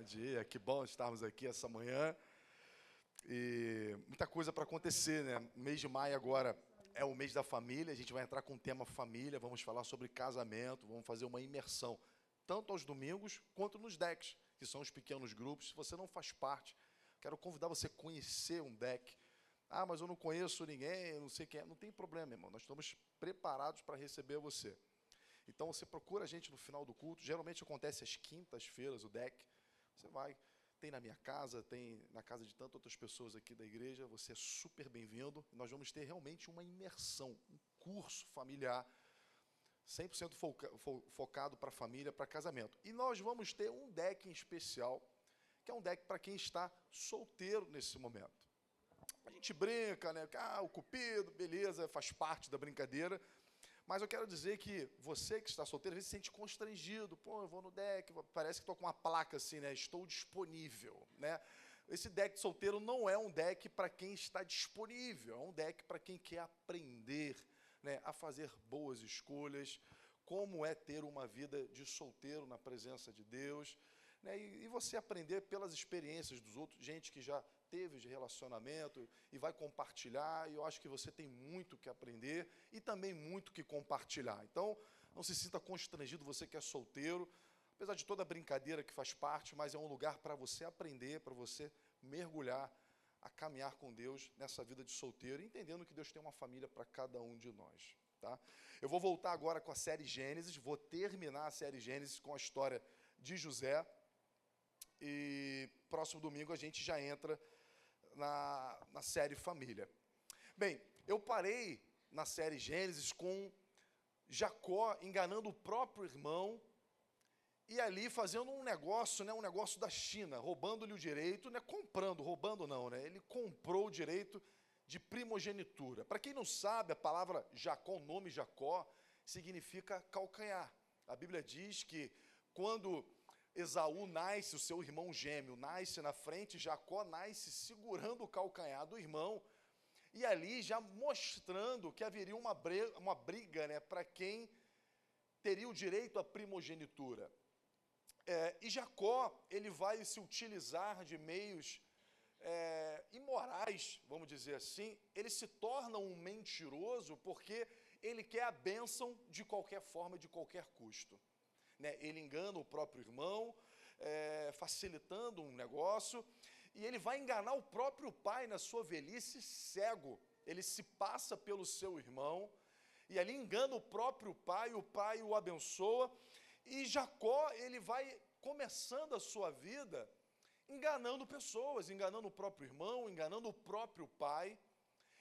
dia, que bom estarmos aqui essa manhã. E muita coisa para acontecer, né? O mês de maio agora é o mês da família, a gente vai entrar com o tema família, vamos falar sobre casamento, vamos fazer uma imersão, tanto aos domingos quanto nos decks, que são os pequenos grupos. Se você não faz parte, quero convidar você a conhecer um deck. Ah, mas eu não conheço ninguém, eu não sei quem é. Não tem problema, irmão, nós estamos preparados para receber você. Então, você procura a gente no final do culto. Geralmente acontece às quintas-feiras, o deck. Você vai, tem na minha casa, tem na casa de tantas outras pessoas aqui da igreja. Você é super bem-vindo. Nós vamos ter realmente uma imersão, um curso familiar, 100% focado para a família, para casamento. E nós vamos ter um deck em especial, que é um deck para quem está solteiro nesse momento. A gente brinca, né? Ah, o cupido, beleza, faz parte da brincadeira. Mas eu quero dizer que você que está solteiro, às vezes se sente constrangido. Pô, eu vou no deck, parece que estou com uma placa assim, né? Estou disponível, né? Esse deck de solteiro não é um deck para quem está disponível, é um deck para quem quer aprender, né, a fazer boas escolhas, como é ter uma vida de solteiro na presença de Deus, né? E você aprender pelas experiências dos outros, gente que já teve de relacionamento e vai compartilhar, e eu acho que você tem muito que aprender e também muito que compartilhar. Então, não se sinta constrangido, você que é solteiro, apesar de toda a brincadeira que faz parte, mas é um lugar para você aprender, para você mergulhar, a caminhar com Deus nessa vida de solteiro, entendendo que Deus tem uma família para cada um de nós. Tá? Eu vou voltar agora com a série Gênesis, vou terminar a série Gênesis com a história de José, e próximo domingo a gente já entra na série Família. Bem, eu parei na série Gênesis com Jacó enganando o próprio irmão e ali fazendo um negócio, né, um negócio da China, roubando-lhe o direito, né, roubando não, né, ele comprou o direito de primogenitura. Para quem não sabe, a palavra Jacó, o nome Jacó, significa calcanhar. A Bíblia diz que quando Esaú nasce, o seu irmão gêmeo, nasce na frente, Jacó nasce segurando o calcanhar do irmão, e ali já mostrando que haveria uma briga, né, para quem teria o direito à primogenitura. E Jacó, ele vai se utilizar de meios imorais, vamos dizer assim. Ele se torna um mentiroso porque ele quer a bênção de qualquer forma, de qualquer custo. Né, ele engana o próprio irmão, facilitando um negócio, e ele vai enganar o próprio pai na sua velhice cego. Ele se passa pelo seu irmão, e ali engana o próprio pai, o pai o abençoa, e Jacó, ele vai começando a sua vida enganando pessoas, enganando o próprio irmão, enganando o próprio pai.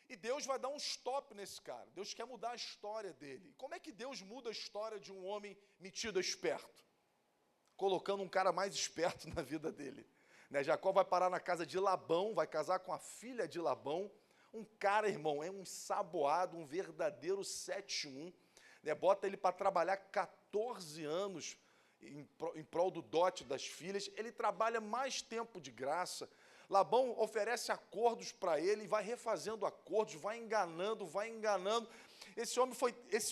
E Deus vai dar um stop nesse cara. Deus quer mudar a história dele. E como é que Deus muda a história de um homem metido a esperto? Colocando um cara mais esperto na vida dele. Né? Jacó vai parar na casa de Labão, vai casar com a filha de Labão. Um cara, irmão, é um ensaboado, um verdadeiro 7-1. Né? Bota ele para trabalhar 14 anos em prol do dote das filhas. Ele trabalha mais tempo de graça. Labão oferece acordos para ele, vai refazendo acordos, vai enganando. Esse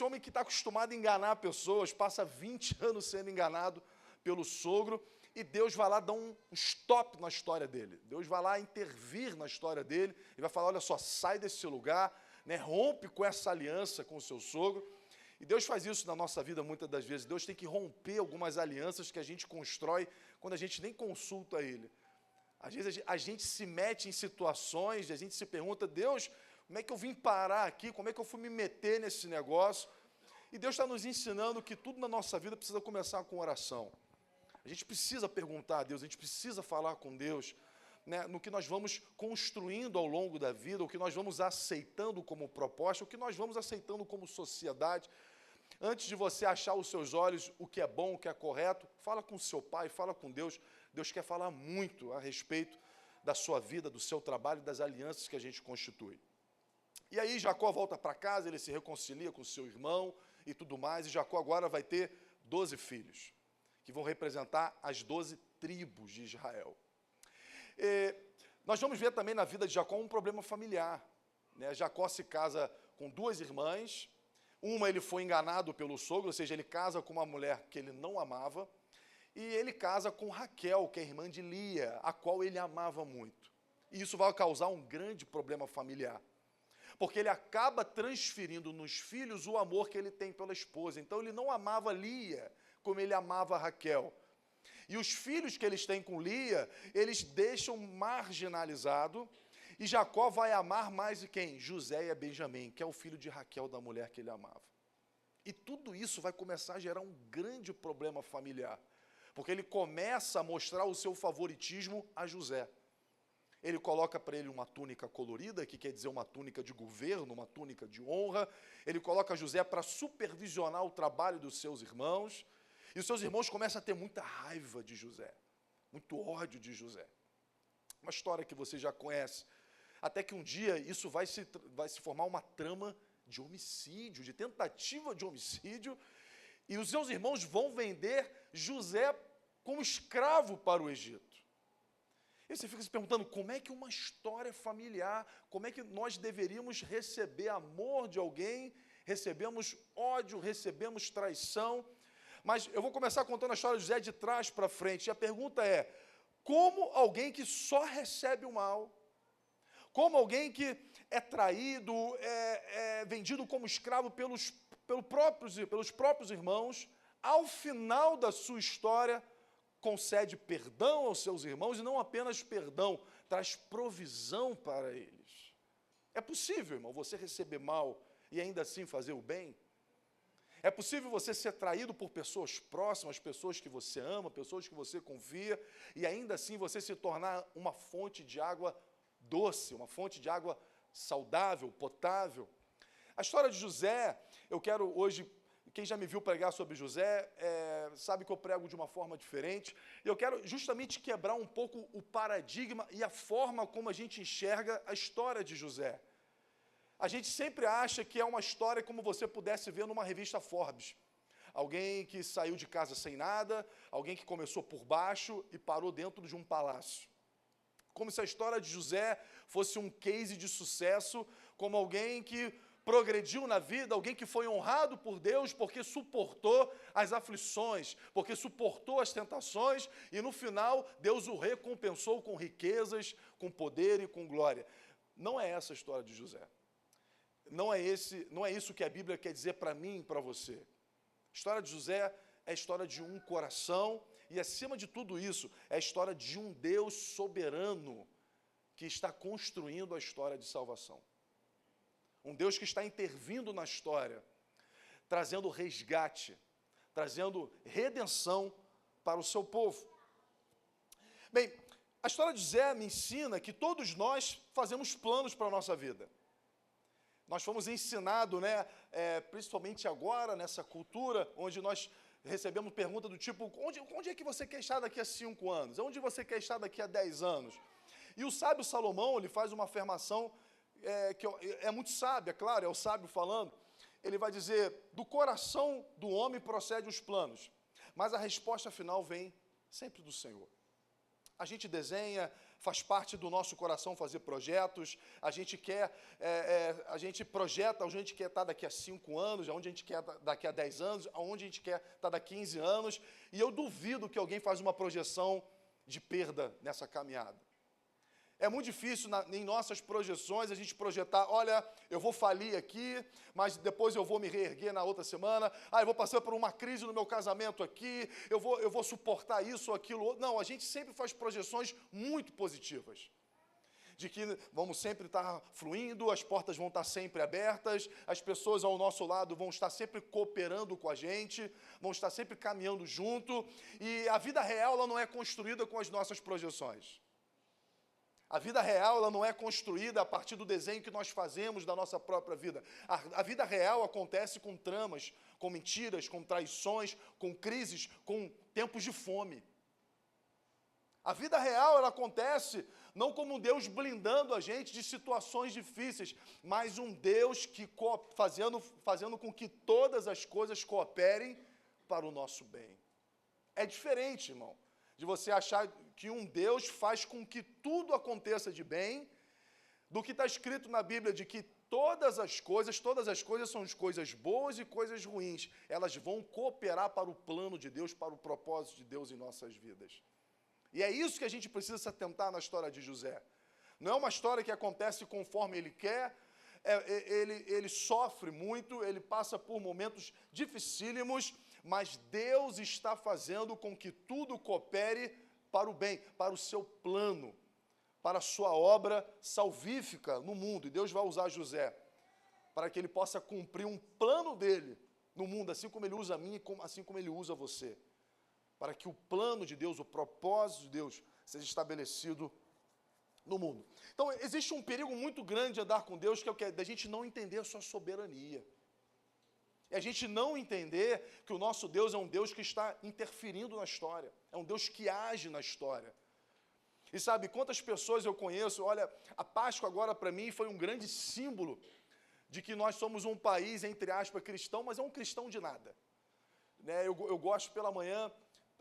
homem que está acostumado a enganar pessoas, passa 20 anos sendo enganado pelo sogro, e Deus vai lá dar um stop na história dele. Deus vai lá intervir na história dele, e vai falar, olha só, sai desse lugar, né, rompe com essa aliança com o seu sogro. E Deus faz isso na nossa vida muitas das vezes. Deus tem que romper algumas alianças que a gente constrói quando a gente nem consulta Ele. Às vezes a gente se mete em situações, a gente se pergunta, Deus, como é que eu vim parar aqui? Como é que eu fui me meter nesse negócio? E Deus está nos ensinando que tudo na nossa vida precisa começar com oração. A gente precisa perguntar a Deus, a gente precisa falar com Deus, né, no que nós vamos construindo ao longo da vida, o que nós vamos aceitando como proposta, o que nós vamos aceitando como sociedade. Antes de você achar aos seus olhos o que é bom, o que é correto, fala com seu pai, fala com Deus. Deus quer falar muito a respeito da sua vida, do seu trabalho, das alianças que a gente constitui. E aí Jacó volta para casa, ele se reconcilia com seu irmão e tudo mais, e Jacó agora vai ter 12 filhos, que vão representar as 12 tribos de Israel. Nós vamos ver também na vida de Jacó um problema familiar. Né? Jacó se casa com 2 irmãs, uma ele foi enganado pelo sogro, ou seja, ele casa com uma mulher que ele não amava, e ele casa com Raquel, que é irmã de Lia, a qual ele amava muito. E isso vai causar um grande problema familiar, porque ele acaba transferindo nos filhos o amor que ele tem pela esposa. Então ele não amava Lia como ele amava Raquel. E os filhos que eles têm com Lia, eles deixam marginalizado, e Jacó vai amar mais de quem? José e Benjamim, que é o filho de Raquel, da mulher que ele amava. E tudo isso vai começar a gerar um grande problema familiar, porque ele começa a mostrar o seu favoritismo a José. Ele coloca para ele uma túnica colorida, que quer dizer uma túnica de governo, uma túnica de honra. Ele coloca José para supervisionar o trabalho dos seus irmãos. E os seus irmãos começam a ter muita raiva de José, muito ódio de José. Uma história que você já conhece. Até que um dia isso vai se formar uma trama de homicídio, de tentativa de homicídio. E os seus irmãos vão vender José como escravo para o Egito. E você fica se perguntando, como é que uma história familiar, como é que nós deveríamos receber amor de alguém, recebemos ódio, recebemos traição. Mas eu vou começar contando a história de José de trás para frente. E a pergunta é, como alguém que só recebe o mal, como alguém que é traído, é vendido como escravo pelos próprios irmãos, ao final da sua história, concede perdão aos seus irmãos, e não apenas perdão, traz provisão para eles. É possível, irmão, você receber mal e ainda assim fazer o bem? É possível você ser traído por pessoas próximas, pessoas que você ama, pessoas que você confia, e ainda assim você se tornar uma fonte de água doce, uma fonte de água saudável, potável? A história de José, eu quero hoje... Quem já me viu pregar sobre José, sabe que eu prego de uma forma diferente. E eu quero justamente quebrar um pouco o paradigma e a forma como a gente enxerga a história de José. A gente sempre acha que é uma história como você pudesse ver numa revista Forbes. Alguém que saiu de casa sem nada, alguém que começou por baixo e parou dentro de um palácio. Como se a história de José fosse um case de sucesso, como alguém que progrediu na vida, alguém que foi honrado por Deus porque suportou as aflições, porque suportou as tentações, e no final Deus o recompensou com riquezas, com poder e com glória. Não é essa a história de José. Não é isso que a Bíblia quer dizer para mim e para você. A história de José é a história de um coração, e acima de tudo isso, é a história de um Deus soberano que está construindo a história de salvação. Um Deus que está intervindo na história, trazendo resgate, trazendo redenção para o seu povo. Bem, a história de José me ensina que todos nós fazemos planos para a nossa vida. Nós fomos ensinados, principalmente agora, nessa cultura, onde nós recebemos perguntas do tipo, onde é que você quer estar daqui a 5 anos? Onde você quer estar daqui a 10 anos? E o sábio Salomão, ele faz uma afirmação que é muito sábia, claro, é o sábio falando. Ele vai dizer, do coração do homem procedem os planos, mas a resposta final vem sempre do Senhor. A gente desenha, faz parte do nosso coração fazer projetos, a gente projeta onde a gente quer estar daqui a 5 anos, onde a gente quer estar daqui a 10 anos, onde a gente quer estar daqui a 15 anos, e eu duvido que alguém faz uma projeção de perda nessa caminhada. É muito difícil, em nossas projeções, a gente projetar, olha, eu vou falir aqui, mas depois eu vou me reerguer na outra semana, eu vou passar por uma crise no meu casamento aqui, eu vou suportar isso ou aquilo. Não, a gente sempre faz projeções muito positivas, de que vamos sempre estar fluindo, as portas vão estar sempre abertas, as pessoas ao nosso lado vão estar sempre cooperando com a gente, vão estar sempre caminhando junto, e a vida real ela não é construída com as nossas projeções. A vida real ela não é construída a partir do desenho que nós fazemos da nossa própria vida. A vida real acontece com tramas, com mentiras, com traições, com crises, com tempos de fome. A vida real ela acontece não como um Deus blindando a gente de situações difíceis, mas um Deus que fazendo com que todas as coisas cooperem para o nosso bem. É diferente, irmão, de você achar que um Deus faz com que tudo aconteça de bem, do que está escrito na Bíblia, de que todas as coisas são as coisas boas e coisas ruins. Elas vão cooperar para o plano de Deus, para o propósito de Deus em nossas vidas. E é isso que a gente precisa se atentar na história de José. Não é uma história que acontece conforme ele quer, ele sofre muito, ele passa por momentos dificílimos, mas Deus está fazendo com que tudo coopere para o bem, para o seu plano, para a sua obra salvífica no mundo. E Deus vai usar José para que ele possa cumprir um plano dele no mundo, assim como ele usa a mim, assim como ele usa você. Para que o plano de Deus, o propósito de Deus, seja estabelecido no mundo. Então, existe um perigo muito grande de andar com Deus, que é o que? Da gente não entender a sua soberania. É a gente não entender que o nosso Deus é um Deus que está interferindo na história. É um Deus que age na história. E sabe, quantas pessoas eu conheço, olha, a Páscoa agora para mim foi um grande símbolo de que nós somos um país, entre aspas, cristão, mas é um cristão de nada. Né? Eu gosto pela manhã,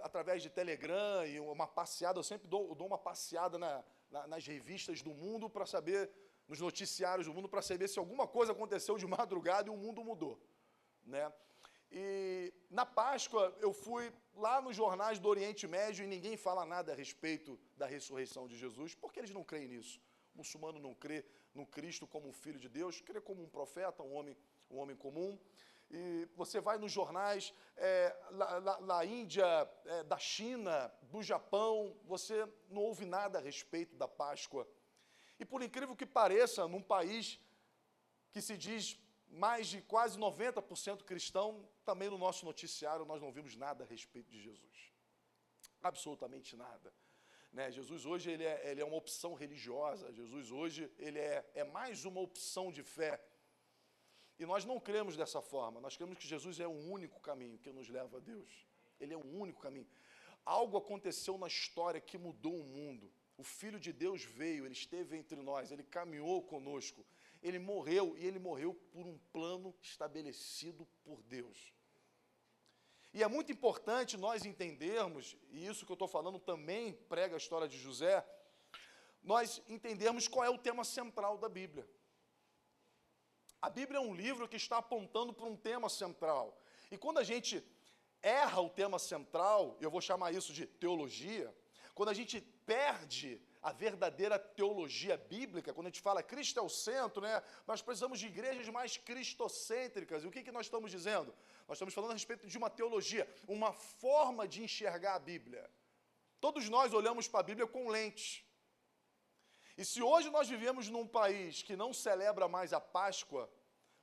através de Telegram e uma passeada, eu sempre dou uma passeada nas revistas do mundo para saber, nos noticiários do mundo, para saber se alguma coisa aconteceu de madrugada e o mundo mudou. Né? E na Páscoa eu fui lá nos jornais do Oriente Médio e ninguém fala nada a respeito da ressurreição de Jesus, porque eles não creem nisso. O muçulmano não crê no Cristo como um filho de Deus, crê como um profeta, um homem comum. E você vai nos jornais da Índia, da China, do Japão, você não ouve nada a respeito da Páscoa. E por incrível que pareça, num país que se diz mais de quase 90% cristão, também no nosso noticiário nós não vimos nada a respeito de Jesus. Absolutamente nada. Né? Jesus hoje ele é uma opção religiosa, Jesus hoje ele é mais uma opção de fé. E nós não cremos dessa forma, nós cremos que Jesus é o único caminho que nos leva a Deus. Ele é o único caminho. Algo aconteceu na história que mudou o mundo. O Filho de Deus veio, ele esteve entre nós, ele caminhou conosco. Ele morreu, e ele morreu por um plano estabelecido por Deus. E é muito importante nós entendermos, e isso que eu estou falando também prega a história de José, nós entendermos qual é o tema central da Bíblia. A Bíblia é um livro que está apontando para um tema central. E quando a gente erra o tema central, eu vou chamar isso de teologia, quando a gente perde a verdadeira teologia bíblica, quando a gente fala Cristo é o centro, né? Nós precisamos de igrejas mais cristocêntricas. E o que nós estamos dizendo? Nós estamos falando a respeito de uma teologia, uma forma de enxergar a Bíblia. Todos nós olhamos para a Bíblia com lentes. E se hoje nós vivemos num país que não celebra mais a Páscoa,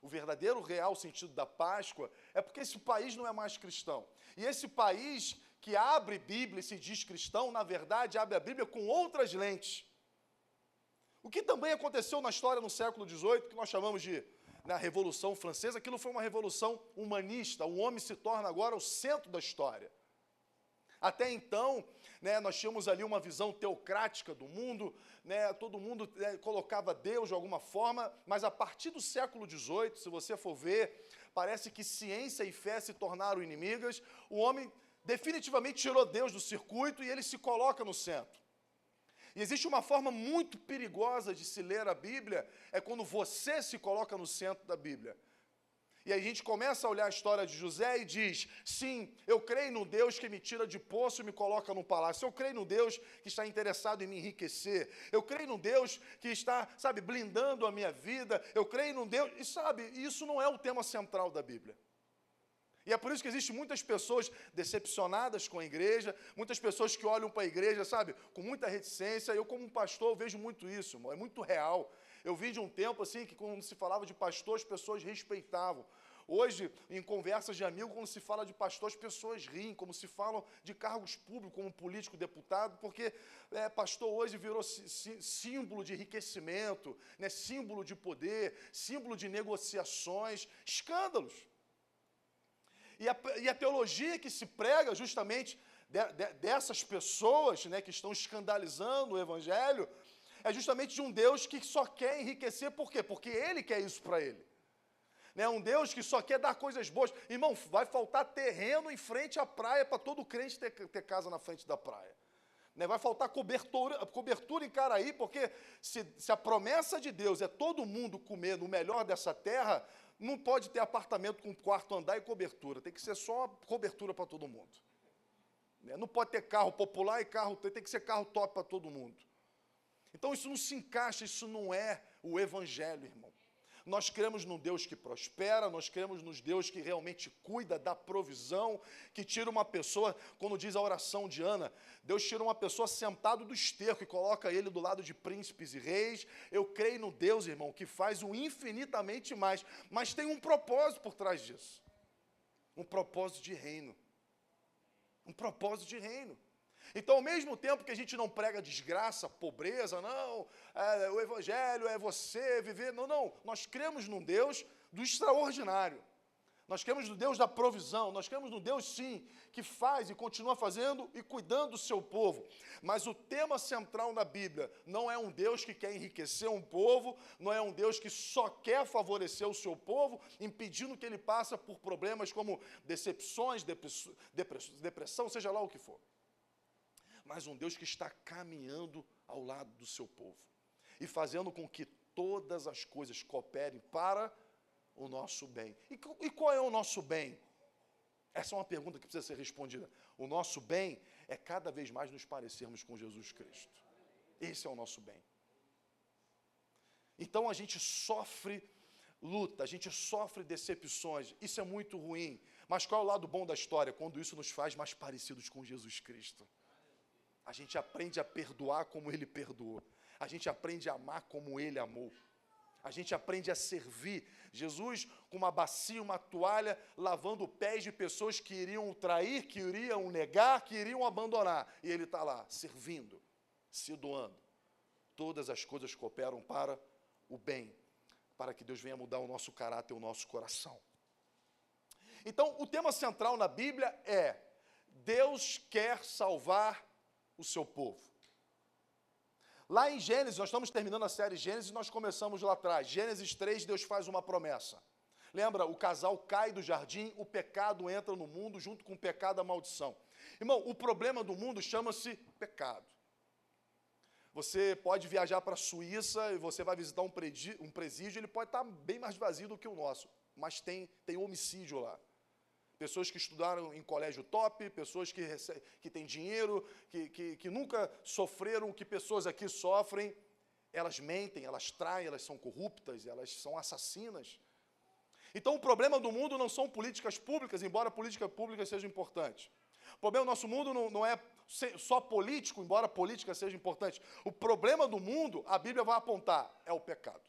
o verdadeiro, real sentido da Páscoa, é porque esse país não é mais cristão. E esse país que abre Bíblia e se diz cristão, na verdade, abre a Bíblia com outras lentes. O que também aconteceu na história no século XVIII, que nós chamamos de na Revolução Francesa, aquilo foi uma revolução humanista. O homem se torna agora o centro da história. Até então, né, nós tínhamos ali uma visão teocrática do mundo, né, todo mundo colocava Deus de alguma forma, mas a partir do século XVIII, se você for ver, parece que ciência e fé se tornaram inimigas, o homem definitivamente tirou Deus do circuito e ele se coloca no centro. E existe uma forma muito perigosa de se ler a Bíblia, é quando você se coloca no centro da Bíblia. E aí a gente começa a olhar a história de José e diz, sim, eu creio no Deus que me tira de poço e me coloca no palácio. Eu creio no Deus que está interessado em me enriquecer. Eu creio no Deus que está, sabe, blindando a minha vida. Eu creio no Deus... E sabe, isso não é o tema central da Bíblia. E é por isso que existem muitas pessoas decepcionadas com a igreja, muitas pessoas que olham para a igreja, sabe, com muita reticência. Eu, como um pastor, eu vejo muito isso, irmão, é muito real. Eu vi de um tempo, assim, que quando se falava de pastor, as pessoas respeitavam. Hoje, em conversas de amigo, quando se fala de pastor, as pessoas riem, como se falam de cargos públicos, como político, deputado, porque pastor hoje virou símbolo de enriquecimento, né, símbolo de poder, símbolo de negociações, escândalos. E a teologia que se prega justamente dessas pessoas, né, que estão escandalizando o Evangelho, é justamente de um Deus que só quer enriquecer. Por quê? Porque Ele quer isso para Ele. Né, um Deus que só quer dar coisas boas. Irmão, vai faltar terreno em frente à praia para todo crente ter casa na frente da praia. né? Vai faltar cobertura em Caraí, porque se a promessa de Deus é todo mundo comer no melhor dessa terra, não pode ter apartamento com quarto andar e cobertura, tem que ser só cobertura para todo mundo. Não pode ter carro popular e tem que ser carro top para todo mundo. Então isso não se encaixa, isso não é o evangelho, irmão. Nós cremos num Deus que prospera, nós cremos num Deus que realmente cuida da provisão, que tira uma pessoa, quando diz a oração de Ana, Deus tira uma pessoa sentado do esterco e coloca ele do lado de príncipes e reis. Eu creio no Deus, irmão, que faz o infinitamente mais, mas tem um propósito por trás disso. Um propósito de reino. Um propósito de reino. Então, ao mesmo tempo que a gente não prega desgraça, pobreza, não, o evangelho é você viver, não, nós cremos num Deus do extraordinário, nós cremos no Deus da provisão, nós cremos no Deus, sim, que faz e continua fazendo e cuidando do seu povo, mas o tema central na Bíblia não é um Deus que quer enriquecer um povo, não é um Deus que só quer favorecer o seu povo, impedindo que ele passe por problemas como decepções, depressão, seja lá o que for. Mas um Deus que está caminhando ao lado do seu povo e fazendo com que todas as coisas cooperem para o nosso bem. E qual é o nosso bem? Essa é uma pergunta que precisa ser respondida. O nosso bem é cada vez mais nos parecermos com Jesus Cristo. Esse é o nosso bem. Então a gente sofre luta, a gente sofre decepções, isso é muito ruim. Mas qual é o lado bom da história? Quando isso nos faz mais parecidos com Jesus Cristo. A gente aprende a perdoar como Ele perdoou. A gente aprende a amar como Ele amou. A gente aprende a servir. Jesus, com uma bacia, uma toalha, lavando pés de pessoas que iriam o trair, que iriam o negar, que iriam abandonar. E Ele está lá, servindo, se doando. Todas as coisas cooperam para o bem, para que Deus venha mudar o nosso caráter, o nosso coração. Então, o tema central na Bíblia é: Deus quer salvar o seu povo. Lá em Gênesis, nós estamos terminando a série Gênesis, nós começamos lá atrás. Gênesis 3, Deus faz uma promessa. Lembra, o casal cai do jardim, o pecado entra no mundo, junto com o pecado, a maldição. Irmão, o problema do mundo chama-se pecado. Você pode viajar para a Suíça e você vai visitar um presídio, ele pode estar bem mais vazio do que o nosso, mas tem homicídio lá. Pessoas que estudaram em colégio top, pessoas que têm dinheiro, que nunca sofreram o que pessoas aqui sofrem. Elas mentem, elas traem, elas são corruptas, elas são assassinas. Então, o problema do mundo não são políticas públicas, embora políticas públicas sejam importantes. O problema do nosso mundo não é só político, embora a política seja importante. O problema do mundo, a Bíblia vai apontar, é o pecado.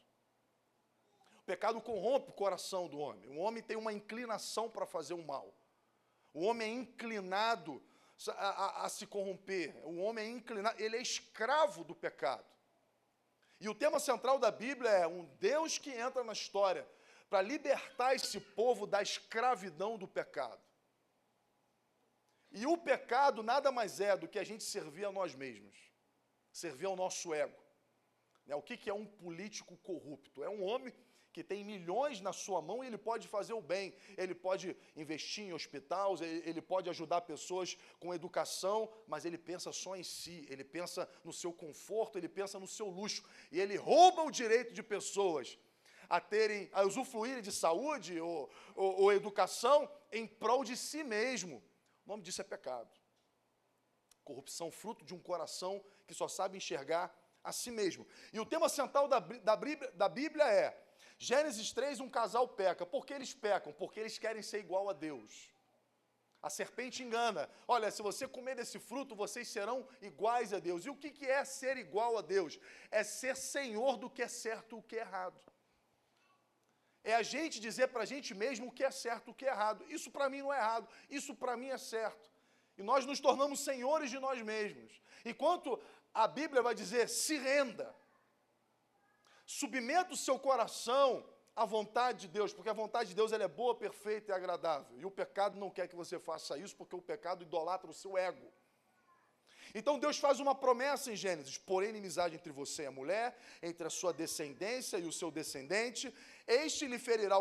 O pecado corrompe o coração do homem. O homem tem uma inclinação para fazer o mal. O homem é inclinado a se corromper. O homem é inclinado, ele é escravo do pecado. E o tema central da Bíblia é um Deus que entra na história para libertar esse povo da escravidão do pecado. E o pecado nada mais é do que a gente servir a nós mesmos, servir ao nosso ego. O que é um político corrupto? É um homem que tem milhões na sua mão e ele pode fazer o bem, ele pode investir em hospitais, ele pode ajudar pessoas com educação, mas ele pensa só em si, ele pensa no seu conforto, ele pensa no seu luxo, e ele rouba o direito de pessoas a usufruírem de saúde ou educação em prol de si mesmo. O nome disso é pecado. Corrupção, fruto de um coração que só sabe enxergar a si mesmo. E o tema central da Bíblia é: Gênesis 3, um casal peca. Por que eles pecam? Porque eles querem ser igual a Deus. A serpente engana. Olha, se você comer desse fruto, vocês serão iguais a Deus. E o que é ser igual a Deus? É ser senhor do que é certo e o que é errado. É a gente dizer para a gente mesmo o que é certo e o que é errado. Isso para mim não é errado, isso para mim é certo. E nós nos tornamos senhores de nós mesmos. Enquanto a Bíblia vai dizer, se renda. Submeta o seu coração à vontade de Deus, porque a vontade de Deus ela é boa, perfeita e agradável. E o pecado não quer que você faça isso, porque o pecado idolatra o seu ego. Então Deus faz uma promessa em Gênesis: porém inimizade entre você e a mulher, entre a sua descendência e o seu descendente, este lhe ferirá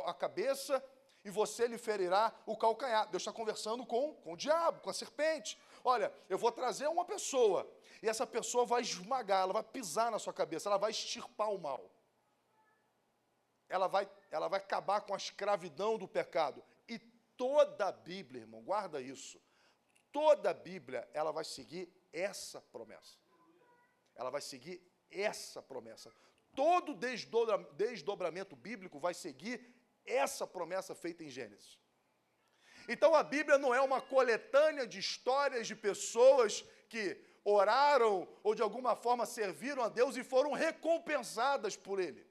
a cabeça e você lhe ferirá o calcanhar. Deus está conversando com o diabo, com a serpente. olha, eu vou trazer uma pessoa, e essa pessoa vai esmagar, ela vai pisar na sua cabeça, ela vai extirpar o mal. Ela vai acabar com a escravidão do pecado. E toda a Bíblia, irmão, guarda isso, toda a Bíblia, ela vai seguir essa promessa. Ela vai seguir essa promessa. Todo desdobramento bíblico vai seguir essa promessa feita em Gênesis. Então a Bíblia não é uma coletânea de histórias de pessoas que oraram ou de alguma forma serviram a Deus e foram recompensadas por Ele.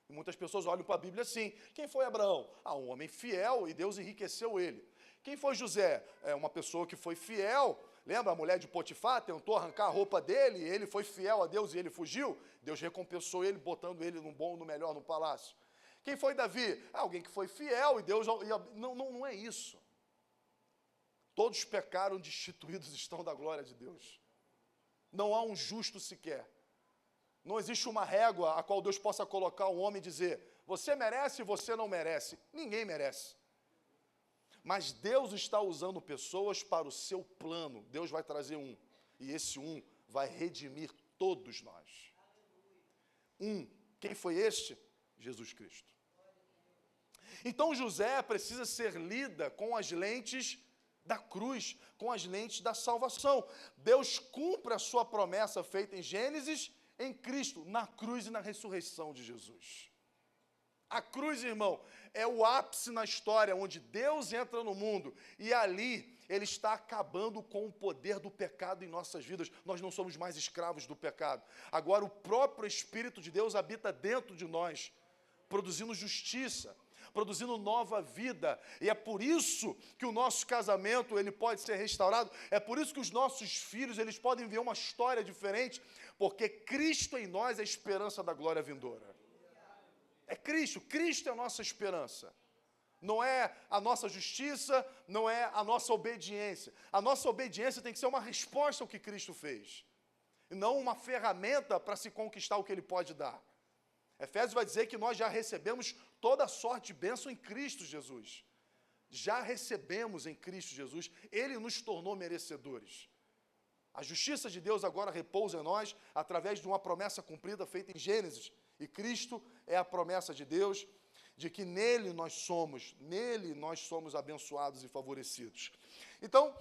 E muitas pessoas olham para a Bíblia assim. Quem foi Abraão? Um homem fiel e Deus enriqueceu ele. Quem foi José? Uma pessoa que foi fiel. Lembra a mulher de Potifar? Tentou arrancar a roupa dele, e ele foi fiel a Deus e ele fugiu. Deus recompensou ele, botando ele no bom, no melhor, no palácio. Quem foi Davi? Alguém que foi fiel e Deus... Não é isso. Todos pecaram, destituídos estão da glória de Deus. Não há um justo sequer. Não existe uma régua a qual Deus possa colocar um homem e dizer, você merece e você não merece. Ninguém merece. Mas Deus está usando pessoas para o seu plano. Deus vai trazer um. E esse um vai redimir todos nós. Quem foi este? Jesus Cristo. Então José precisa ser lida com as lentes da cruz, com as lentes da salvação. Deus cumpre a sua promessa feita em Gênesis, em Cristo, na cruz e na ressurreição de Jesus. A cruz, irmão, é o ápice na história, onde Deus entra no mundo, e ali Ele está acabando com o poder do pecado em nossas vidas. Nós não somos mais escravos do pecado. Agora o próprio Espírito de Deus habita dentro de nós, produzindo justiça, produzindo nova vida, e é por isso que o nosso casamento ele pode ser restaurado, é por isso que os nossos filhos eles podem ver uma história diferente, porque Cristo em nós é a esperança da glória vindoura. É Cristo, Cristo é a nossa esperança. Não é a nossa justiça, não é a nossa obediência. A nossa obediência tem que ser uma resposta ao que Cristo fez, e não uma ferramenta para se conquistar o que Ele pode dar. Efésios vai dizer que nós já recebemos toda sorte de bênção em Cristo Jesus. Já recebemos em Cristo Jesus, Ele nos tornou merecedores. A justiça de Deus agora repousa em nós, através de uma promessa cumprida feita em Gênesis. E Cristo é a promessa de Deus, de que nele nós somos abençoados e favorecidos. Então,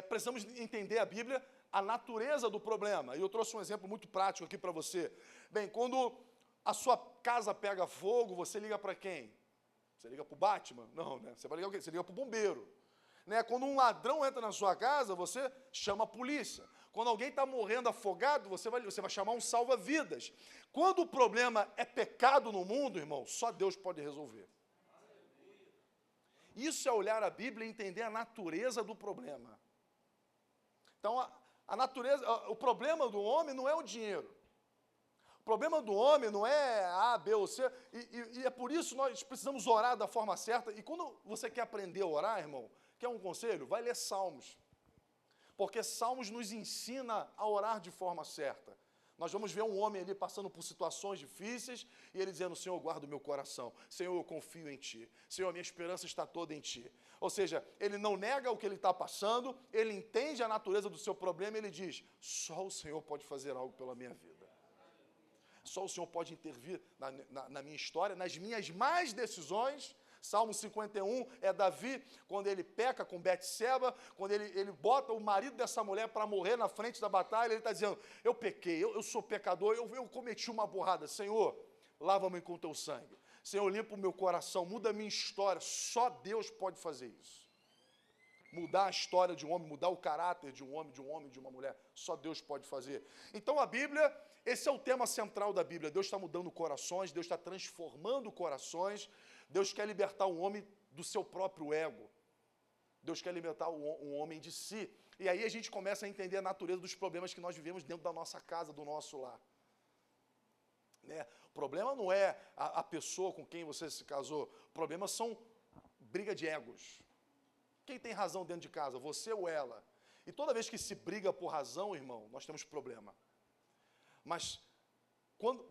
precisamos entender a Bíblia, a natureza do problema. E eu trouxe um exemplo muito prático aqui para você. Bem, quando a sua casa pega fogo, você liga para quem? Você liga para o Batman? Não, né? Você vai ligar o quê? Você liga para o bombeiro. Né? Quando um ladrão entra na sua casa, você chama a polícia. Quando alguém está morrendo afogado, você vai chamar um salva-vidas. Quando o problema é pecado no mundo, irmão, só Deus pode resolver. Isso é olhar a Bíblia e entender a natureza do problema. Então, o problema do homem não é o dinheiro. O problema do homem não é A, B ou C. E é por isso que nós precisamos orar da forma certa. E quando você quer aprender a orar, irmão, quer um conselho? Vai ler Salmos. Porque Salmos nos ensina a orar de forma certa. Nós vamos ver um homem ali passando por situações difíceis e ele dizendo, Senhor, guarda o meu coração. Senhor, eu confio em Ti. Senhor, minha esperança está toda em Ti. Ou seja, ele não nega o que ele está passando, ele entende a natureza do seu problema e ele diz, só o Senhor pode fazer algo pela minha vida. Só o Senhor pode intervir na minha história, nas minhas más decisões. Salmo 51 é Davi, quando ele peca com Betseba, quando ele bota o marido dessa mulher para morrer na frente da batalha, ele está dizendo, eu pequei, eu sou pecador, eu cometi uma burrada. Senhor, lava-me com teu sangue. Senhor, limpa o meu coração, muda a minha história. Só Deus pode fazer isso. Mudar a história de um homem, mudar o caráter de um homem, de uma mulher. Só Deus pode fazer. Então a Bíblia, esse é o tema central da Bíblia. Deus está mudando corações, Deus está transformando corações. Deus quer libertar um homem do seu próprio ego. Deus quer libertar um homem de si. E aí a gente começa a entender a natureza dos problemas que nós vivemos dentro da nossa casa, do nosso lar. Né? O problema não é a pessoa com quem você se casou. O problema são briga de egos. Quem tem razão dentro de casa, você ou ela? E toda vez que se briga por razão, irmão, nós temos problema. Mas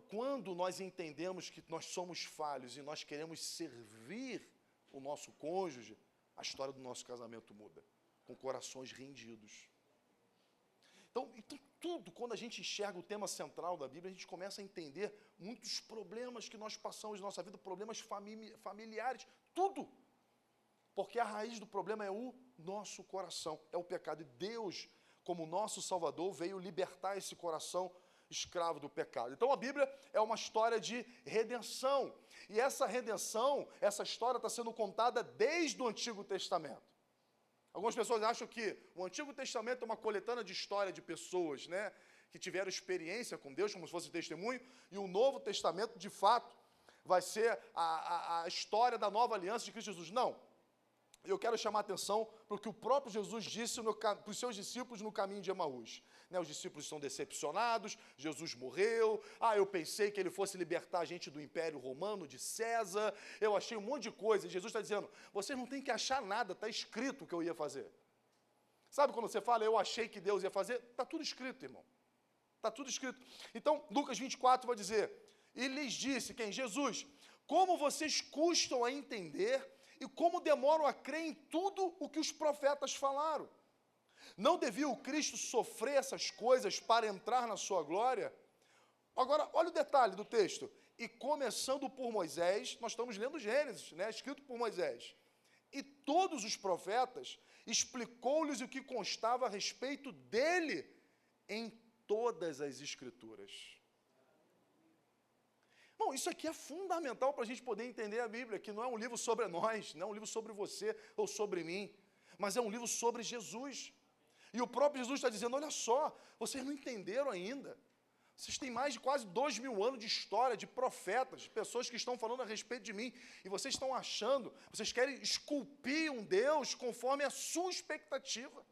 quando nós entendemos que nós somos falhos e nós queremos servir o nosso cônjuge, a história do nosso casamento muda. com corações rendidos. Então, tudo, quando a gente enxerga o tema central da Bíblia, a gente começa a entender muitos problemas que nós passamos na nossa vida, problemas familiares, tudo. Porque a raiz do problema é o nosso coração, é o pecado. E Deus, como nosso Salvador, veio libertar esse coração escravo do pecado. Então a Bíblia é uma história de redenção. E essa redenção, essa história está sendo contada desde o Antigo Testamento. Algumas pessoas acham que o Antigo Testamento é uma coletânea de história de pessoas, né, que tiveram experiência com Deus, como se fosse testemunho, e o Novo Testamento, de fato, vai ser a história da nova aliança de Cristo Jesus. Não. Eu quero chamar a atenção para o que o próprio Jesus disse para os seus discípulos no caminho de Emaús. Os discípulos estão decepcionados, Jesus morreu, eu pensei que ele fosse libertar a gente do Império Romano, de César, eu achei um monte de coisa, e Jesus está dizendo, vocês não têm que achar nada, está escrito o que eu ia fazer. Sabe quando você fala, eu achei que Deus ia fazer? Está tudo escrito, irmão. Está tudo escrito. Então, Lucas 24 vai dizer, e lhes disse, quem? Jesus, como vocês custam a entender e como demoram a crer em tudo o que os profetas falaram. Não devia o Cristo sofrer essas coisas para entrar na sua glória? Agora, olha o detalhe do texto. E começando por Moisés, nós estamos lendo Gênesis, né, escrito por Moisés. E todos os profetas, explicou-lhes o que constava a respeito dele em todas as Escrituras. Bom, isso aqui é fundamental para a gente poder entender a Bíblia, que não é um livro sobre nós, não é um livro sobre você ou sobre mim, mas é um livro sobre Jesus. E o próprio Jesus está dizendo, olha só, vocês não entenderam ainda. Vocês têm mais de quase 2000 anos de história, de profetas, de pessoas que estão falando a respeito de mim, e vocês estão achando, vocês querem esculpir um Deus conforme a sua expectativa.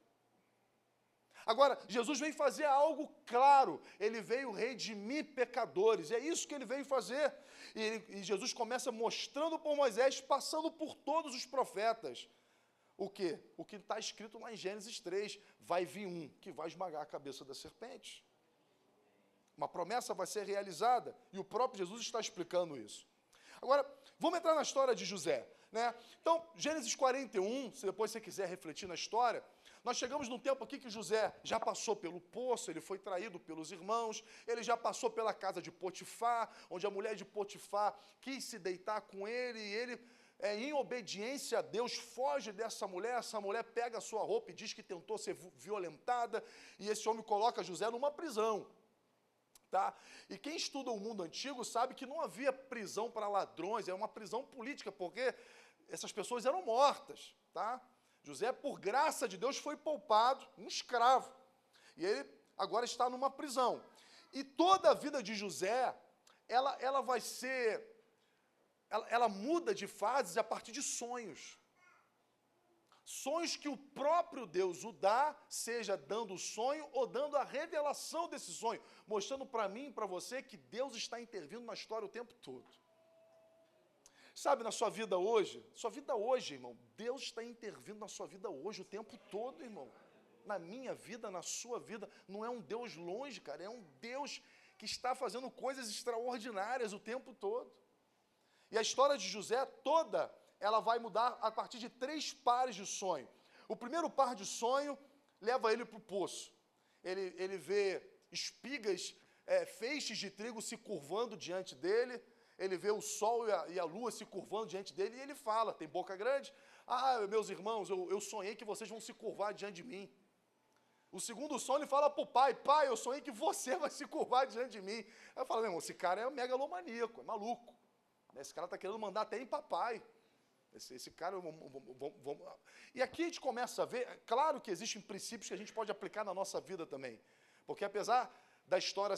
Agora, Jesus veio fazer algo claro, ele veio redimir pecadores, e é isso que ele veio fazer. E Jesus começa mostrando por Moisés, passando por todos os profetas. O quê? O que está escrito lá em Gênesis 3, vai vir um que vai esmagar a cabeça da serpente. Uma promessa vai ser realizada, e o próprio Jesus está explicando isso. Agora, vamos entrar na história de José, né? Então, Gênesis 41, se depois você quiser refletir na história, nós chegamos num tempo aqui que José já passou pelo poço, ele foi traído pelos irmãos, ele já passou pela casa de Potifar, onde a mulher de Potifar quis se deitar com ele, e ele, em obediência a Deus, foge dessa mulher, essa mulher pega a sua roupa e diz que tentou ser violentada, e esse homem coloca José numa prisão. Tá? E quem estuda o mundo antigo sabe que não havia prisão para ladrões, era uma prisão política, porque essas pessoas eram mortas. Tá? José, por graça de Deus, foi poupado, um escravo. E ele agora está numa prisão. E toda a vida de José, ela vai ser, ela muda de fases a partir de sonhos. Sonhos que o próprio Deus o dá, seja dando o sonho ou dando a revelação desse sonho, mostrando para mim e para você que Deus está intervindo na história o tempo todo. Sabe, na sua vida hoje, irmão, Deus está intervindo na sua vida hoje o tempo todo, irmão. Na minha vida, na sua vida, não é um Deus longe, cara, é um Deus que está fazendo coisas extraordinárias o tempo todo. E a história de José toda, ela vai mudar a partir de 3 pares de sonho. O primeiro par de sonho leva ele para o poço. Ele vê espigas, feixes de trigo se curvando diante dele, ele vê o sol e a lua se curvando diante dele, e ele fala, tem boca grande, meus irmãos, eu sonhei que vocês vão se curvar diante de mim. O segundo sonho ele fala para o pai, eu sonhei que você vai se curvar diante de mim. Aí eu falo, meu irmão, esse cara é megalomaníaco, é maluco. Esse cara está querendo mandar até em papai. Esse cara, E aqui a gente começa a ver, claro que existem princípios que a gente pode aplicar na nossa vida também, porque apesar da história,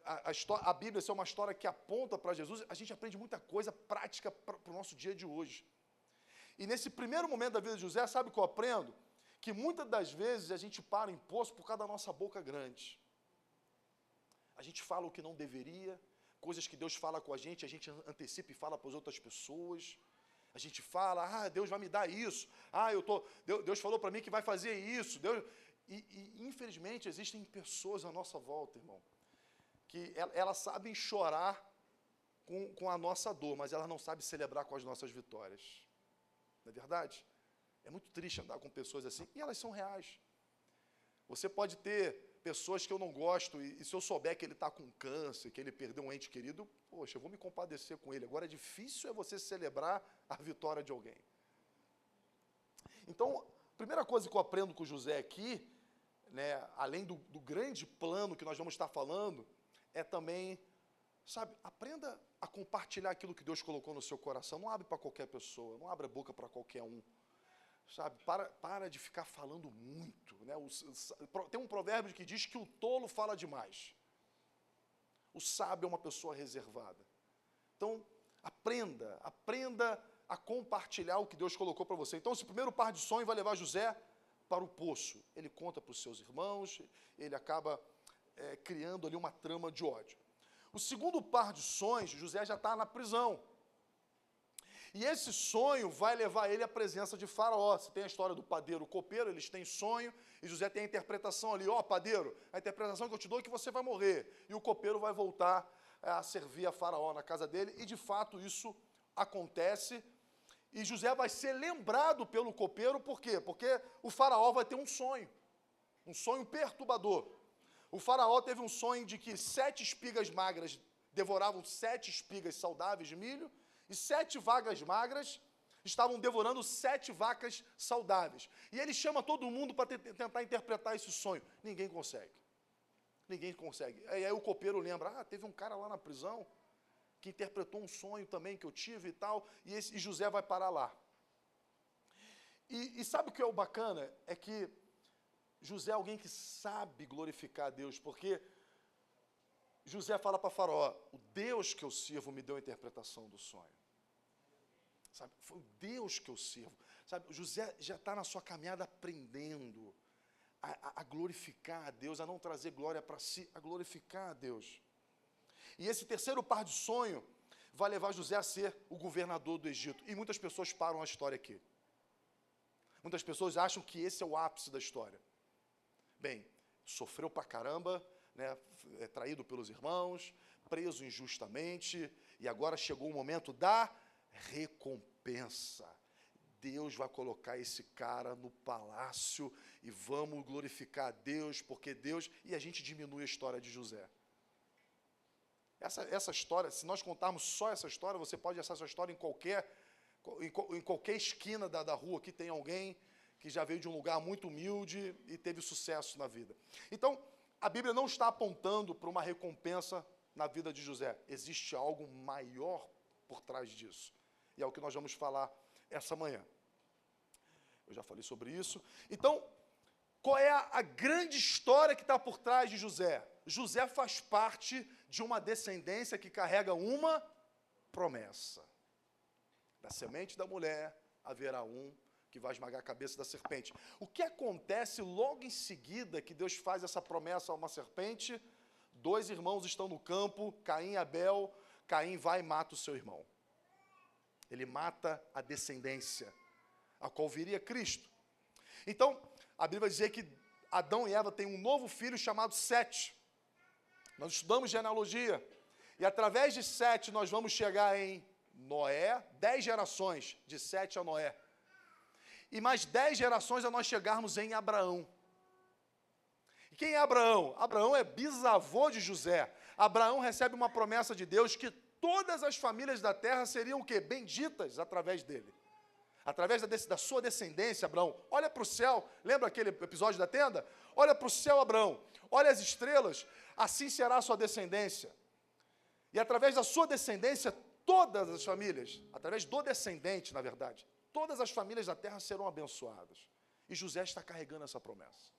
a Bíblia ser uma história que aponta para Jesus, a gente aprende muita coisa prática para o nosso dia de hoje. E nesse primeiro momento da vida de José, sabe o que eu aprendo? Que muitas das vezes a gente para em poço por causa da nossa boca grande. A gente fala o que não deveria, coisas que Deus fala com a gente antecipa e fala para as outras pessoas. A gente fala, Deus vai me dar isso, Deus falou para mim que vai fazer isso. E infelizmente existem pessoas à nossa volta, irmão, que elas sabem chorar com a nossa dor, mas elas não sabem celebrar com as nossas vitórias. Não é verdade? É muito triste andar com pessoas assim, e elas são reais. Você pode ter pessoas que eu não gosto, e se eu souber que ele está com câncer, que ele perdeu um ente querido, poxa, eu vou me compadecer com ele. Agora, difícil é você celebrar a vitória de alguém. Então, a primeira coisa que eu aprendo com José aqui, né, além do grande plano que nós vamos estar falando, é também, sabe, aprenda a compartilhar aquilo que Deus colocou no seu coração. Não abre para qualquer pessoa, não abre a boca para qualquer um. Sabe, para de ficar falando muito, né? Tem um provérbio que diz que o tolo fala demais. O sábio é uma pessoa reservada. Então, aprenda a compartilhar o que Deus colocou para você. Então, esse primeiro par de sonho vai levar José para o poço. Ele conta para os seus irmãos, ele acaba criando ali uma trama de ódio. O segundo par de sonhos, José já está na prisão. E esse sonho vai levar ele à presença de Faraó. Você tem a história do padeiro, o copeiro, eles têm sonho, e José tem a interpretação ali, padeiro, a interpretação que eu te dou é que você vai morrer. E o copeiro vai voltar a servir a Faraó na casa dele, e de fato isso acontece. E José vai ser lembrado pelo copeiro, por quê? Porque o Faraó vai ter um sonho perturbador. O Faraó teve um sonho de que 7 espigas magras devoravam 7 espigas saudáveis de milho, e 7 vacas magras estavam devorando 7 vacas saudáveis. E ele chama todo mundo para tentar interpretar esse sonho. Ninguém consegue. Ninguém consegue. E aí o copeiro lembra, teve um cara lá na prisão que interpretou um sonho também que eu tive e tal, e José vai parar lá. E sabe o que é o bacana? É que José é alguém que sabe glorificar a Deus, porque José fala para Faraó, o Deus que eu sirvo me deu a interpretação do sonho. Sabe, foi o Deus que eu sirvo. Sabe, José já está na sua caminhada aprendendo a glorificar a Deus, a não trazer glória para si, a glorificar a Deus. E esse terceiro par de sonho vai levar José a ser o governador do Egito. E muitas pessoas param a história aqui. Muitas pessoas acham que esse é o ápice da história. Bem, sofreu pra caramba, né, traído pelos irmãos, preso injustamente, e agora chegou o momento da recompensa. Deus vai colocar esse cara no palácio e vamos glorificar a Deus, porque Deus... E a gente diminui a história de José. Essa história, se nós contarmos só essa história, você pode achar essa história em qualquer esquina da rua, que tem alguém que já veio de um lugar muito humilde e teve sucesso na vida. Então, a Bíblia não está apontando para uma recompensa na vida de José. Existe algo maior por trás disso. E é o que nós vamos falar essa manhã. Eu já falei sobre isso. Então, qual é a grande história que está por trás de José? José faz parte de uma descendência que carrega uma promessa. Da semente da mulher haverá um que vai esmagar a cabeça da serpente. O que acontece logo em seguida que Deus faz essa promessa a uma serpente? 2 irmãos estão no campo, Caim e Abel. Caim vai e mata o seu irmão. Ele mata a descendência, a qual viria Cristo. Então, a Bíblia vai dizer que Adão e Eva têm um novo filho chamado Sete. Nós estudamos genealogia. E através de Sete nós vamos chegar em Noé, 10 gerações, de Sete a Noé. E mais 10 gerações a nós chegarmos em Abraão. E quem é Abraão? Abraão é bisavô de José. Abraão recebe uma promessa de Deus que todas as famílias da terra seriam o quê? Benditas através dele. Através da sua descendência, Abraão. Olha para o céu. Lembra aquele episódio da tenda? Olha para o céu, Abraão. Olha as estrelas. Assim será a sua descendência. E através da sua descendência, todas as famílias, através do descendente, na verdade, todas as famílias da terra serão abençoadas. E José está carregando essa promessa.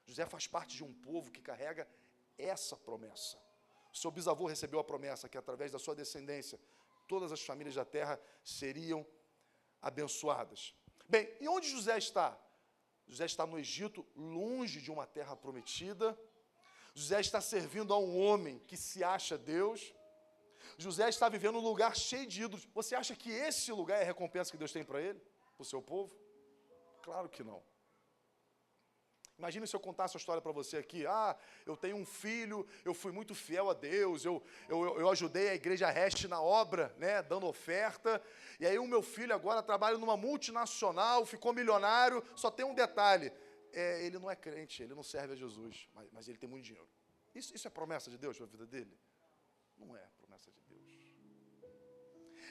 José faz parte de um povo que carrega essa promessa. O seu bisavô recebeu a promessa que através da sua descendência, todas as famílias da terra seriam abençoadas. Bem, e onde José está? José está no Egito, longe de uma terra prometida. José está servindo a um homem que se acha Deus. José está vivendo um lugar cheio de ídolos. Você acha que esse lugar é a recompensa que Deus tem para ele? Para o seu povo? Claro que não. Imagina se eu contasse a história para você aqui. Ah, eu tenho um filho, eu fui muito fiel a Deus, eu ajudei a igreja Reste na obra, né, dando oferta. E aí o meu filho agora trabalha numa multinacional, ficou milionário. Só tem um detalhe, ele não é crente, ele não serve a Jesus, mas ele tem muito dinheiro. Isso é promessa de Deus para a vida dele? Não é promessa de Deus.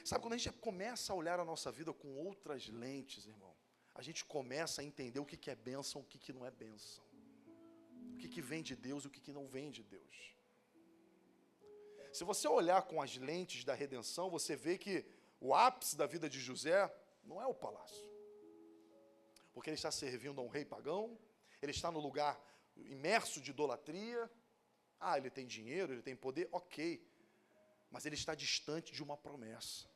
Sabe, quando a gente começa a olhar a nossa vida com outras lentes, irmão, a gente começa a entender o que é bênção, o que não é bênção. O que vem de Deus e o que não vem de Deus. Se você olhar com as lentes da redenção, você vê que o ápice da vida de José não é o palácio. Porque ele está servindo a um rei pagão, ele está no lugar imerso de idolatria. Ah, ele tem dinheiro, ele tem poder, ok. Mas ele está distante de uma promessa,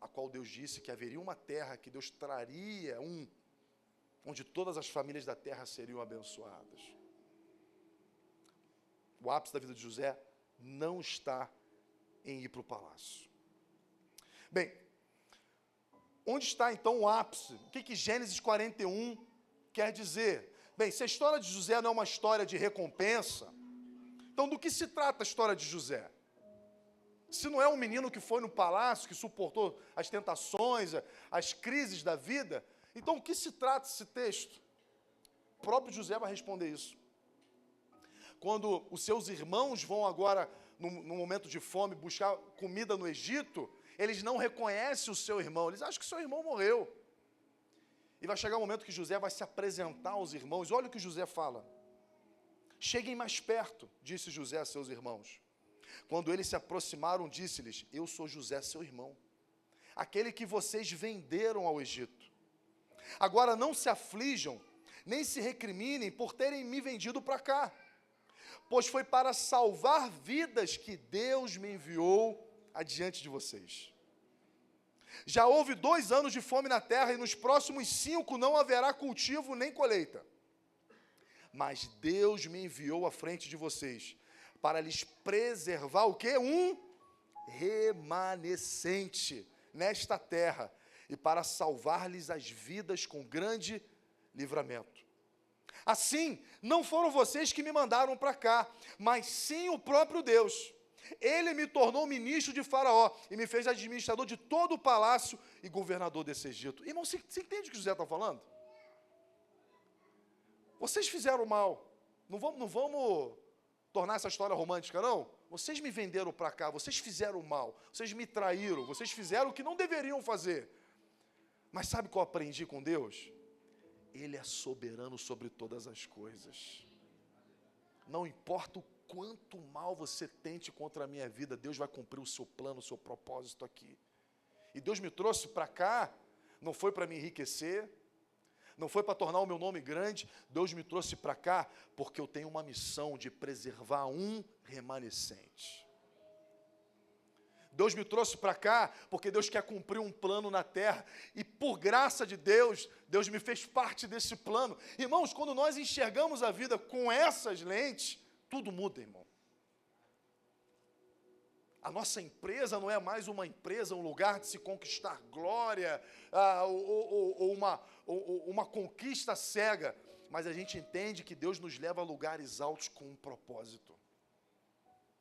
a qual Deus disse que haveria uma terra que Deus traria, onde todas as famílias da terra seriam abençoadas. O ápice da vida de José não está em ir para o palácio. Bem, onde está então o ápice? O que Gênesis 41 quer dizer? Bem, se a história de José não é uma história de recompensa, então do que se trata a história de José? Se não é um menino que foi no palácio, que suportou as tentações, as crises da vida, então o que se trata esse texto? O próprio José vai responder isso. Quando os seus irmãos vão agora, no momento de fome, buscar comida no Egito, eles não reconhecem o seu irmão, eles acham que o seu irmão morreu. E vai chegar um momento que José vai se apresentar aos irmãos. Olha o que José fala. Cheguem mais perto, disse José a seus irmãos. Quando eles se aproximaram, disse-lhes, eu sou José, seu irmão, aquele que vocês venderam ao Egito. Agora não se aflijam, nem se recriminem por terem me vendido para cá, pois foi para salvar vidas que Deus me enviou adiante de vocês. Já houve 2 anos de fome na terra, e nos próximos 5 não haverá cultivo nem colheita. Mas Deus me enviou à frente de vocês, para lhes preservar o quê? Um remanescente nesta terra, e para salvar-lhes as vidas com grande livramento. Assim, não foram vocês que me mandaram para cá, mas sim o próprio Deus. Ele me tornou ministro de Faraó, e me fez administrador de todo o palácio e governador desse Egito. Irmão, você entende o que José está falando? Vocês fizeram mal, não vamos tornar essa história romântica, não? Vocês me venderam para cá, vocês fizeram mal, vocês me traíram, vocês fizeram o que não deveriam fazer. Mas sabe o que eu aprendi com Deus? Ele é soberano sobre todas as coisas. Não importa o quanto mal você tente contra a minha vida, Deus vai cumprir o seu plano, o seu propósito aqui. E Deus me trouxe para cá, não foi para me enriquecer, não foi para tornar o meu nome grande, Deus me trouxe para cá porque eu tenho uma missão de preservar um remanescente. Deus me trouxe para cá porque Deus quer cumprir um plano na terra, e por graça de Deus, Deus me fez parte desse plano. Irmãos, quando nós enxergamos a vida com essas lentes, tudo muda, irmão. A nossa empresa não é mais uma empresa, um lugar de se conquistar glória, ou uma conquista cega, mas a gente entende que Deus nos leva a lugares altos com um propósito.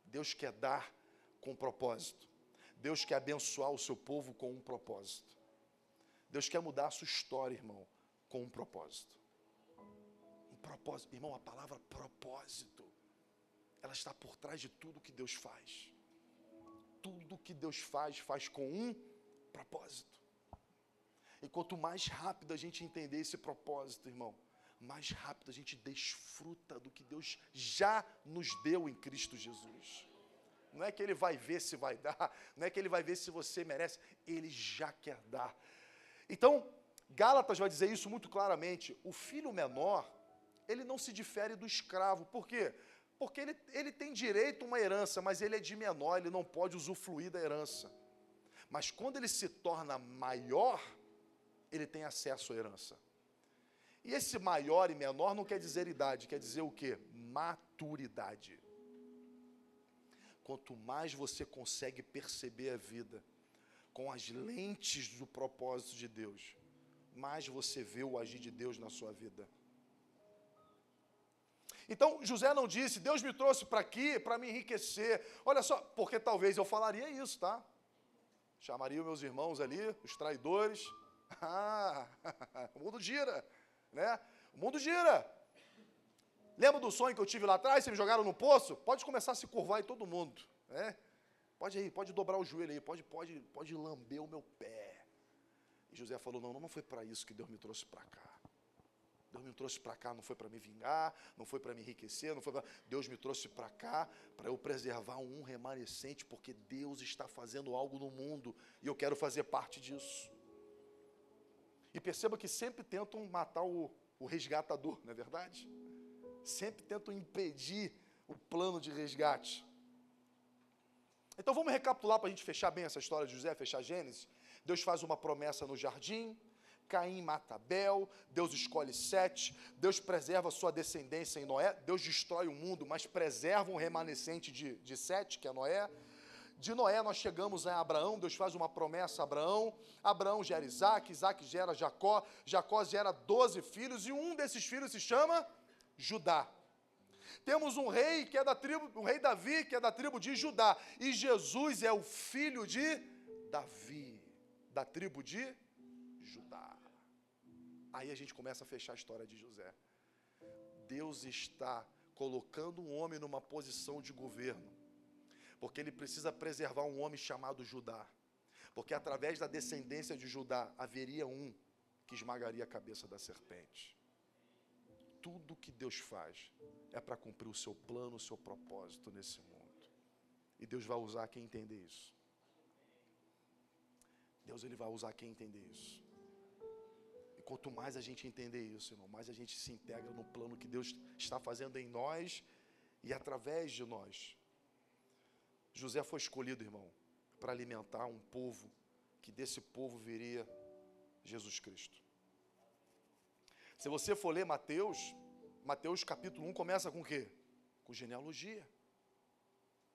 Deus quer dar com um propósito. Deus quer abençoar o seu povo com um propósito. Deus quer mudar a sua história, irmão, com um propósito. Um propósito. Irmão, a palavra propósito, ela está por trás de tudo que Deus faz. Tudo que Deus faz com um propósito. E quanto mais rápido a gente entender esse propósito, irmão, mais rápido a gente desfruta do que Deus já nos deu em Cristo Jesus. Não é que Ele vai ver se vai dar, não é que Ele vai ver se você merece, Ele já quer dar. Então, Gálatas vai dizer isso muito claramente, o filho menor, ele não se difere do escravo. Por quê? Porque ele tem direito a uma herança, mas ele é de menor, ele não pode usufruir da herança. Mas quando ele se torna maior, ele tem acesso à herança. E esse maior e menor não quer dizer idade, quer dizer o quê? Maturidade. Quanto mais você consegue perceber a vida com as lentes do propósito de Deus, mais você vê o agir de Deus na sua vida. Então, José não disse, Deus me trouxe para aqui para me enriquecer. Olha só, porque talvez eu falaria isso, tá? Chamaria os meus irmãos ali, os traidores. Ah, o mundo gira, né? O mundo gira. Lembra do sonho que eu tive lá atrás? Vocês me jogaram no poço? Pode começar a se curvar em todo mundo, né? Pode dobrar o joelho aí, pode lamber o meu pé. E José falou, não foi para isso que Deus me trouxe para cá. Deus me trouxe para cá, não foi para me vingar, não foi para me enriquecer, Deus me trouxe para cá para eu preservar um remanescente, porque Deus está fazendo algo no mundo e eu quero fazer parte disso. E perceba que sempre tentam matar o resgatador, não é verdade? Sempre tentam impedir o plano de resgate. Então vamos recapitular para a gente fechar bem essa história de José, fechar Gênesis. Deus faz uma promessa no jardim, Caim mata Abel, Deus escolhe Sete, Deus preserva sua descendência em Noé, Deus destrói o mundo, mas preserva um remanescente de Sete, que é Noé. De Noé nós chegamos a Abraão, Deus faz uma promessa a Abraão, Abraão gera Isaac, Isaac gera Jacó, Jacó gera 12 filhos, e um desses filhos se chama Judá. Temos um rei que é da tribo, o rei Davi, que é da tribo de Judá, e Jesus é o filho de Davi, da tribo de Judá. Aí a gente começa a fechar a história de José. Deus está colocando um homem numa posição de governo, porque ele precisa preservar um homem chamado Judá, porque através da descendência de Judá haveria um que esmagaria a cabeça da serpente. Tudo que Deus faz é para cumprir o seu plano, o seu propósito nesse mundo. E Deus vai usar quem entender isso. Deus ele vai usar quem entender isso. E quanto mais a gente entender isso, irmão, mais a gente se integra no plano que Deus está fazendo em nós e através de nós. José foi escolhido, irmão, para alimentar um povo, que desse povo viria Jesus Cristo. Se você for ler Mateus capítulo 1 começa com o quê? Com genealogia.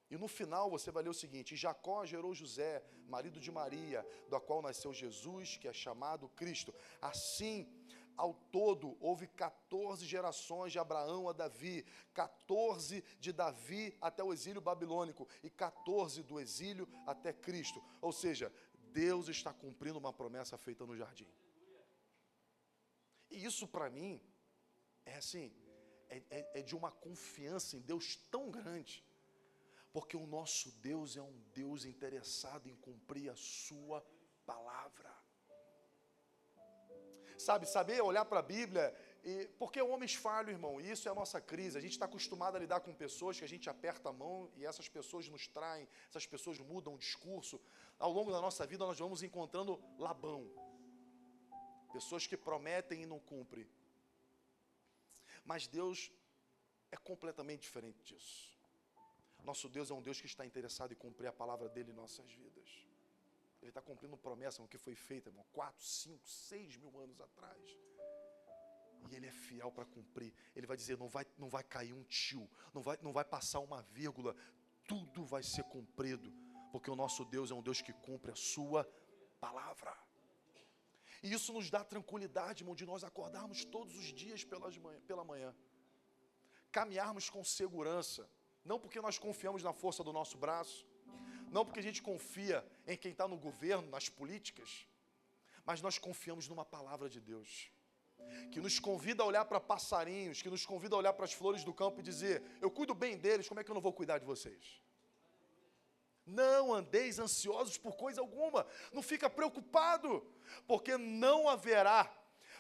E no final você vai ler o seguinte: Jacó gerou José, marido de Maria, da qual nasceu Jesus, que é chamado Cristo. Assim, ao todo, houve 14 gerações de Abraão a Davi, 14 de Davi até o exílio babilônico e 14 do exílio até Cristo. Ou seja, Deus está cumprindo uma promessa feita no jardim. E isso para mim é assim, é de uma confiança em Deus tão grande, porque o nosso Deus é um Deus interessado em cumprir a sua palavra. Sabe, saber olhar para a Bíblia, porque homens falham, irmão, e isso é a nossa crise. A gente está acostumado a lidar com pessoas que a gente aperta a mão e essas pessoas nos traem, essas pessoas mudam o discurso. Ao longo da nossa vida nós vamos encontrando Labão. Pessoas que prometem e não cumprem. Mas Deus é completamente diferente disso. Nosso Deus é um Deus que está interessado em cumprir a palavra dele em nossas vidas. Ele está cumprindo promessa que foi feita, irmão, 4, 5, 6 mil anos atrás. E ele é fiel para cumprir. Ele vai dizer, não vai cair um tio, não vai passar uma vírgula, tudo vai ser cumprido, porque o nosso Deus é um Deus que cumpre a sua palavra. E isso nos dá tranquilidade, irmão, de nós acordarmos todos os dias pela manhã. Caminharmos com segurança. Não porque nós confiamos na força do nosso braço. Não porque a gente confia em quem está no governo, nas políticas. Mas nós confiamos numa palavra de Deus. Que nos convida a olhar para passarinhos, que nos convida a olhar para as flores do campo e dizer, eu cuido bem deles, como é que eu não vou cuidar de vocês? Não andeis ansiosos por coisa alguma, não fica preocupado, porque não haverá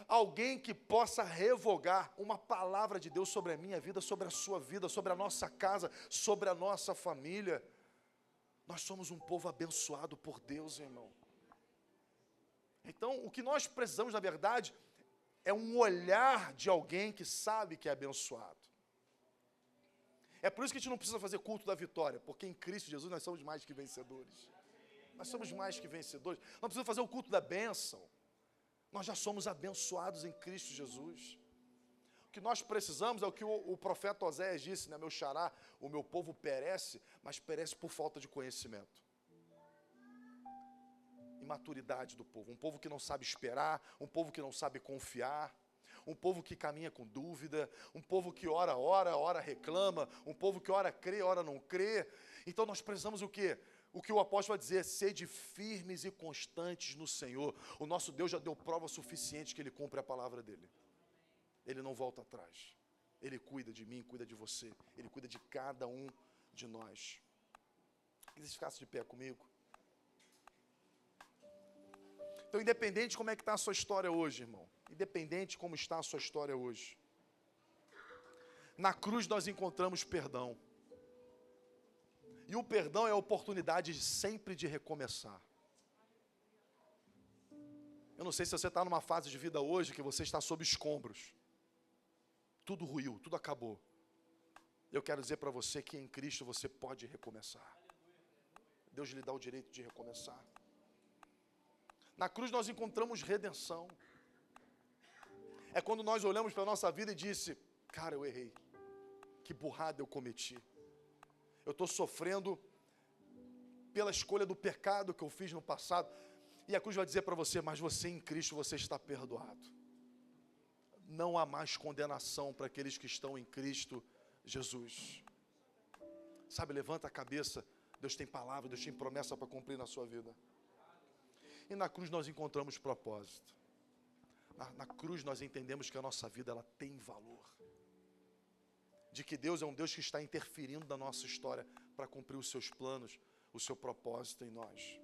alguém que possa revogar uma palavra de Deus sobre a minha vida, sobre a sua vida, sobre a nossa casa, sobre a nossa família. Nós somos um povo abençoado por Deus, irmão. Então, o que nós precisamos, na verdade, é um olhar de alguém que sabe que é abençoado. É por isso que a gente não precisa fazer culto da vitória, porque em Cristo Jesus nós somos mais que vencedores. Nós somos mais que vencedores. Não precisamos fazer o culto da bênção. Nós já somos abençoados em Cristo Jesus. O que nós precisamos é o que o profeta Oséias disse, né? Meu xará, o meu povo perece, mas perece por falta de conhecimento. Imaturidade do povo. Um povo que não sabe esperar, um povo que não sabe confiar, um povo que caminha com dúvida, um povo que ora reclama, um povo que ora crê, ora não crê. Então nós precisamos o quê? O que o apóstolo vai dizer, sede firmes e constantes no Senhor. O nosso Deus já deu prova suficiente que Ele cumpre a palavra dEle. Ele não volta atrás. Ele cuida de mim, cuida de você. Ele cuida de cada um de nós. Queria que você ficasse de pé comigo. Então, independente de como é que está a sua história hoje, irmão. Independente de como está a sua história hoje. Na cruz nós encontramos perdão. E o perdão é a oportunidade sempre de recomeçar. Eu não sei se você está numa fase de vida hoje que você está sob escombros. Tudo ruiu, tudo acabou. Eu quero dizer para você que em Cristo você pode recomeçar. Deus lhe dá o direito de recomeçar. Na cruz nós encontramos redenção. É quando nós olhamos para a nossa vida e disse, cara, eu errei. Que burrada eu cometi. Eu estou sofrendo pela escolha do pecado que eu fiz no passado. E a cruz vai dizer para você, mas você em Cristo, você está perdoado. Não há mais condenação para aqueles que estão em Cristo Jesus. Sabe, levanta a cabeça. Deus tem palavra, Deus tem promessa para cumprir na sua vida. E na cruz nós encontramos propósito. Na cruz nós entendemos que a nossa vida ela tem valor. De que Deus é um Deus que está interferindo na nossa história para cumprir os seus planos, o seu propósito em nós.